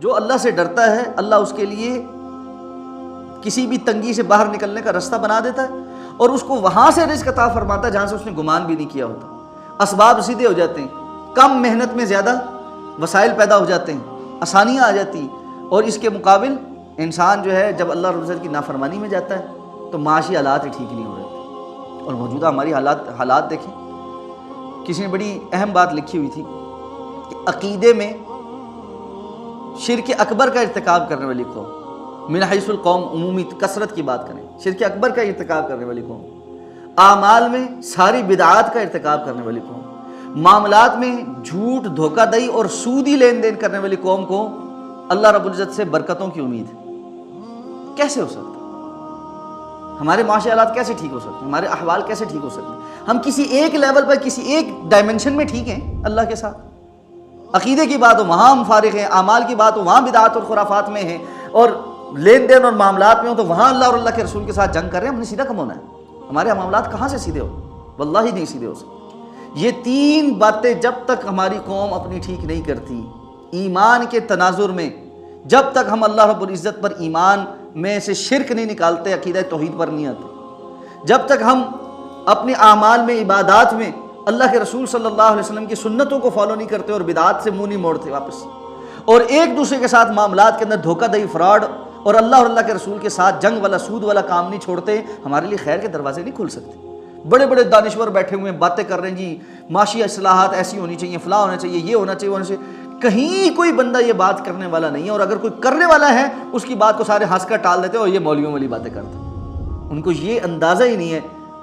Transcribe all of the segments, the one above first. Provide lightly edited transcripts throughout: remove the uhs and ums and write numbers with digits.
جو اللہ سے ڈرتا ہے اللہ اس کے لیے کسی بھی تنگی سے باہر نکلنے کا راستہ بنا دیتا ہے اور اس کو وہاں سے رزق عطا فرماتا ہے جہاں سے اس نے گمان بھی نہیں کیا ہوتا. اسباب سیدھے ہو جاتے ہیں, کم محنت میں زیادہ وسائل پیدا ہو جاتے ہیں, آسانیاں آ جاتی ہیں. اور اس کے مقابل انسان جو ہے جب اللہ رب العزت کی نافرمانی میں جاتا ہے تو معاشی حالات ہی ٹھیک نہیں ہو رہے. اور موجودہ ہماری حالات دیکھیں. کسی نے بڑی اہم بات لکھی ہوئی تھی کہ عقیدے میں شرک اکبر کا ارتکاب کرنے والی قوم, من حیث القوم عمومی کثرت کی بات کریں, شرک اکبر کا ارتکاب کرنے والی قوم, اعمال میں ساری بدعات کا ارتکاب کرنے والی قوم, معاملات میں جھوٹ دھوکہ دہی اور سودی لین دین کرنے والی قوم کو اللہ رب العزت سے برکتوں کی امید ہے. کیسے ہو سکتا؟ ہمارے معاشی حالات کیسے ٹھیک ہو سکتے ہیں؟ ہمارے احوال کیسے ٹھیک ہو سکتے ہیں؟ ہم کسی ایک لیول پر کسی ایک ڈائمنشن میں ٹھیک ہیں اللہ کے ساتھ. عقیدے کی بات ہو وہاں ہم فارغ ہیں, اعمال کی بات ہو وہاں بدعات اور خرافات میں ہیں, اور لین دین اور معاملات میں ہو تو وہاں اللہ اور اللہ کے رسول کے ساتھ جنگ کر رہے ہیں. ہم نے سیدھا کم ہونا ہے. ہمارے معاملات کہاں سے سیدھے ہو؟ واللہ نہیں سیدھے ہو سکتے. یہ تین باتیں جب تک ہماری قوم اپنی ٹھیک نہیں کرتی, ایمان کے تناظر میں جب تک ہم اللہ رب العزت پر ایمان میں سے شرک نہیں نکالتے, عقیدہ توحید پر نہیں آتے, جب تک ہم اپنے اعمال میں عبادات میں اللہ کے رسول صلی اللہ علیہ وسلم کی سنتوں کو فالو نہیں کرتے اور بدعات سے منہ نہیں موڑتے واپس, اور ایک دوسرے کے ساتھ معاملات کے اندر دھوکہ دہی فراڈ اور اللہ اور اللہ کے رسول کے ساتھ جنگ والا سود والا کام نہیں چھوڑتے, ہمارے لیے خیر کے دروازے نہیں کھل سکتے. بڑے بڑے دانشور بیٹھے ہوئے ہیں باتیں کر رہے ہیں, جی معاشی اصلاحات ایسی ہونی چاہیے, فلاں ہونا چاہیے, یہ ہونا چاہیے, ہونا چاہیے. کہیں کوئی بندہ یہ بات کرنے والا نہیں ہے, اور اگر کوئی کرنے والا ہے اس کی بات کو سارے ہنس کر ٹال دیتے اور یہ مولویوں والی باتیں کرتے ہیں. ان کو یہ اندازہ ہی نہیں ہے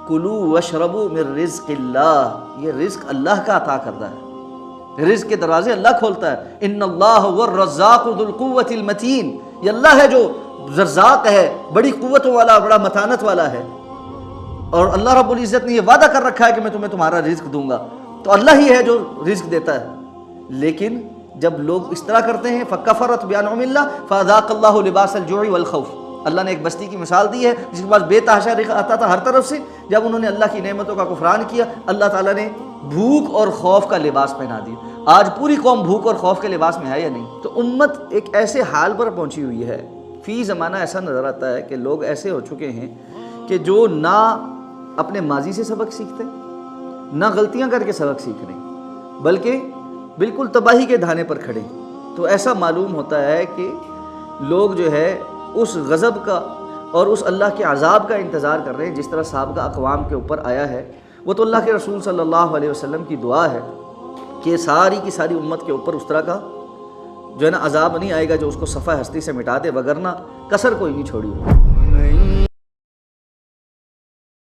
کلوا واشربوا من رزق اللہ, یہ رزق اللہ کا عطا کرتا ہے, رزق کے دروازے اللہ کھولتا ہے. ان اللہ هو الرزاق ذو القوة المتین, یہ اللہ ہے جو رزاق ہے, بڑی قوتوں والا, بڑا متانت والا ہے. اور اللہ رب العزت نے یہ وعدہ کر رکھا ہے کہ میں تمہیں تمہارا رزق دوں گا, تو اللہ ہی ہے جو رزق دیتا ہے. لیکن جب لوگ اس طرح کرتے ہیں فَكَفَرَتْ بِأَنْعُمِ اللَّهِ فَأَذَاقَ اللَّهُ لِبَاسَ الْجُوعِ وَالْخَوْفِ, اللہ نے ایک بستی کی مثال دی ہے جس کے پاس بے تحاشا رزق آتا تھا ہر طرف سے. جب انہوں نے اللہ کی نعمتوں کا کفران کیا, اللہ تعالیٰ نے بھوک اور خوف کا لباس پہنا دیا. آج پوری قوم بھوک اور خوف کے لباس میں ہے یا نہیں؟ تو امت ایک ایسے حال پر پہنچی ہوئی ہے, فی زمانہ ایسا نظر آتا ہے کہ لوگ ایسے ہو چکے ہیں کہ جو نہ اپنے ماضی سے سبق سیکھتے, نہ غلطیاں کر کے سبق سیکھ رہے ہیں, بلکہ بالکل تباہی کے دھانے پر کھڑے. تو ایسا معلوم ہوتا ہے کہ لوگ جو ہے اس غضب کا اور اس اللہ کے عذاب کا انتظار کر رہے ہیں جس طرح سابقہ اقوام کے اوپر آیا ہے. وہ تو اللہ کے رسول صلی اللہ علیہ وسلم کی دعا ہے کہ ساری کی ساری امت کے اوپر اس طرح کا جو ہے نا عذاب نہیں آئے گا جو اس کو صفحہ ہستی سے مٹا دے, وگرنہ کسر کوئی نہیں چھوڑی ہوگی.